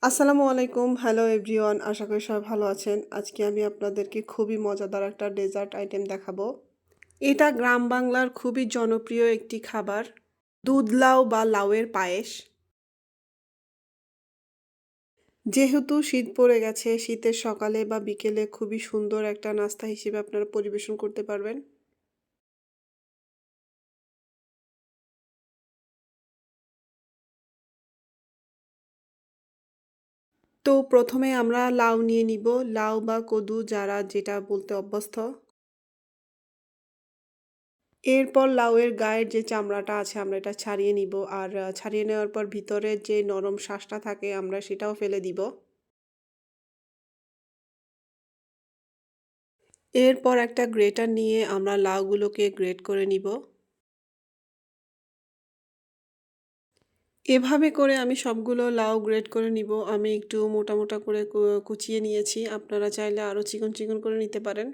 আসসালামু আলাইকুম। Hello everyone. আশা করি সবাই ভালো আছেন। আজকে আমি আপনাদেরকে খুবই মজাদার একটা ডেজার্ট আইটেম দেখাবো। এটা গ্রাম বাংলার খুবই জনপ্রিয় একটি খাবার। দুধ লাউ বা লাউয়ের পায়েস। যেহেতু শীত পড়ে গেছে, শীতের সকালে বা বিকেলে খুবই সুন্দর একটা নাস্তা হিসেবে আপনারা পরিবেশন করতে পারবেন। তো প্রথমে আমরা লাউ নিয়ে নিব। লাউ বা কদু যারা যেটা বলতে অভ্যস্ত। এরপর লাউয়ের গায়ের যে চামড়াটা আছে আমরা এটা ছাড়িয়ে নিব। আর ছাড়িয়ে নেওয়ার পর ভিতরের যে নরম শাঁসটা থাকে আমরা সেটাও ফেলে দিব। এরপর একটা গ্রেটার নিয়ে আমরা লাউগুলোকে গ্রেট করে নিব। এভাবে করে আমি সবগুলো লাউ গ্রেট করে নিব। আমি একটু মোটা মোটা করে কুচিয়ে নিয়েছি। আপনারা চাইলে আরও চিকন চিকন করে নিতে পারেন।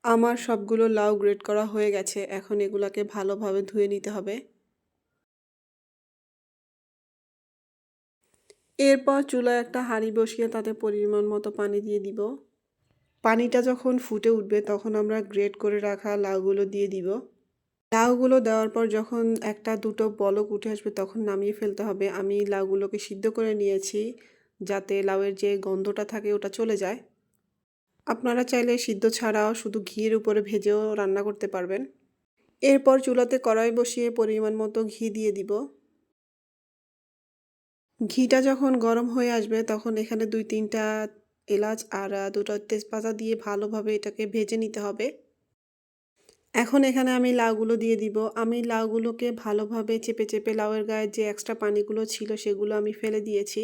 আমার সবগুলো লাউ গ্রেট করা হয়ে গেছে। এখন এগুলাকে ভালোভাবে ধুয়ে নিতে হবে। এরপর চুলায় একটা হাঁড়ি বসিয়ে তাতে পরিমাণ মতো পানি দিয়ে দিব। পানিটা যখন ফুটে উঠবে তখন আমরা গ্রেট করে রাখা লাউগুলো দিয়ে দিব। লাউগুলো দেওয়ার পর যখন একটা দুটো বলক উঠে আসবে তখন নামিয়ে ফেলতে হবে। আমি লাউগুলোকে সিদ্ধ করে নিয়েছি যাতে লাউয়ের যে গন্ধটা থাকে ওটা চলে যায়। আপনারা চাইলে সিদ্ধ ছাড়াও শুধু ঘিয়ের উপরে ভেজেও রান্না করতে পারবেন। এরপর চুলাতে কড়াই বসিয়ে পরিমাণ মতো ঘি দিয়ে দিব। ঘিটা যখন গরম হয়ে আসবে তখন এখানে ২-৩টা এলাচ আর দুটো তেজপাতা দিয়ে ভালোভাবে এটাকে ভেজে নিতে হবে। এখন এখানে আমি লাউগুলো দিয়ে দিব। আমি লাউগুলোকে ভালোভাবে চেপে চেপে লাউয়ের গায়ে যে এক্সট্রা পানিগুলো ছিল সেগুলো আমি ফেলে দিয়েছি।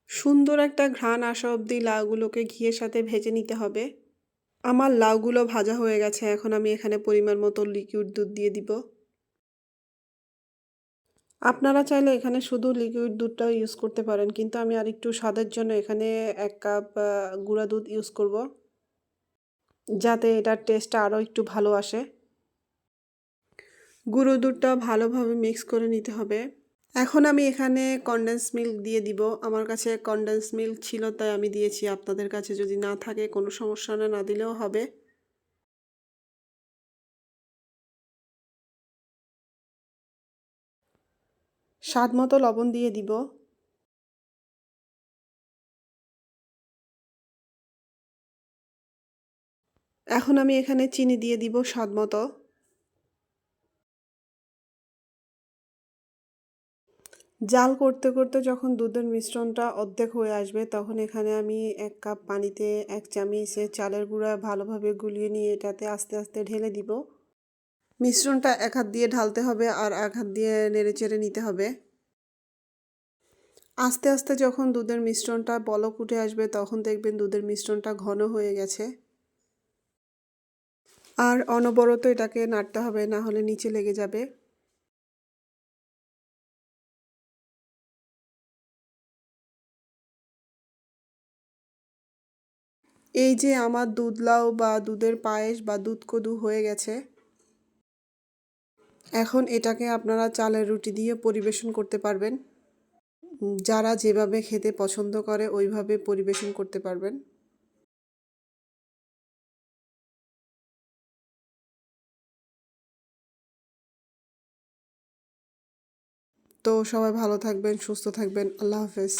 সুন্দর একটা ঘ্রাণ আসা অবধি লাউগুলোকে ঘিয়ের সাথে ভেজে নিতে হবে। আমার লাউগুলো ভাজা হয়ে গেছে। এখন আমি এখানে পরিমাণ মতো লিকুইড দুধ দিয়ে দিব। আপনারা চাইলে এখানে শুধু লিকুইড দুধটাও ইউজ করতে পারেন, কিন্তু আমি আরেকটু স্বাদের জন্য এখানে ১ কাপ গুঁড়া দুধ ইউজ করব, যাতে এটার টেস্টটা আরও একটু ভালো আসে। গুঁড়ো দুধটা ভালোভাবে মিক্স করে নিতে হবে। এখন আমি এখানে কনডেন্স মিল্ক দিয়ে দিব। আমার কাছে কনডেন্স মিল্ক ছিল তাই আমি দিয়েছি। আপনাদের কাছে যদি না থাকে কোনো সমস্যা না, না দিলেও হবে। স্বাদ মতো লবণ দিয়ে দিব। এখন আমি এখানে চিনি দিয়ে দিব স্বাদ মতো। জাল করতে করতে যখন দুধের মিশ্রণটা অর্ধেক হয়ে আসবে তখন এখানে আমি ১ কাপ পানিতে ১ চামচে চালের গুঁড়া ভালোভাবে গুলিয়ে নিয়ে এটাতে আস্তে আস্তে ঢেলে দিব। মিশ্রণটা এক হাত দিয়ে ঢালতে হবে আর এক হাত দিয়ে নেড়েচেড়ে নিতে হবে। আস্তে আস্তে যখন দুধের মিশ্রণটা বলক উঠে আসবে তখন দেখবেন দুধের মিশ্রণটা ঘন হয়ে গেছে। আর অনবরত এটাকে নাড়তে হবে, না হলে নিচে লেগে যাবে। এই যে আমার দুধ লাউ বা দুধের পায়েস বা দুধ কদু হয়ে গেছে। এখন এটাকে আপনারা চালের রুটি দিয়ে পরিবেশন করতে পারবেন। যারা যেভাবে খেতে পছন্দ করে ওইভাবে পরিবেশন করতে পারবেন। তো সবাই ভালো থাকবেন, সুস্থ থাকবেন। আল্লাহ হাফেজ।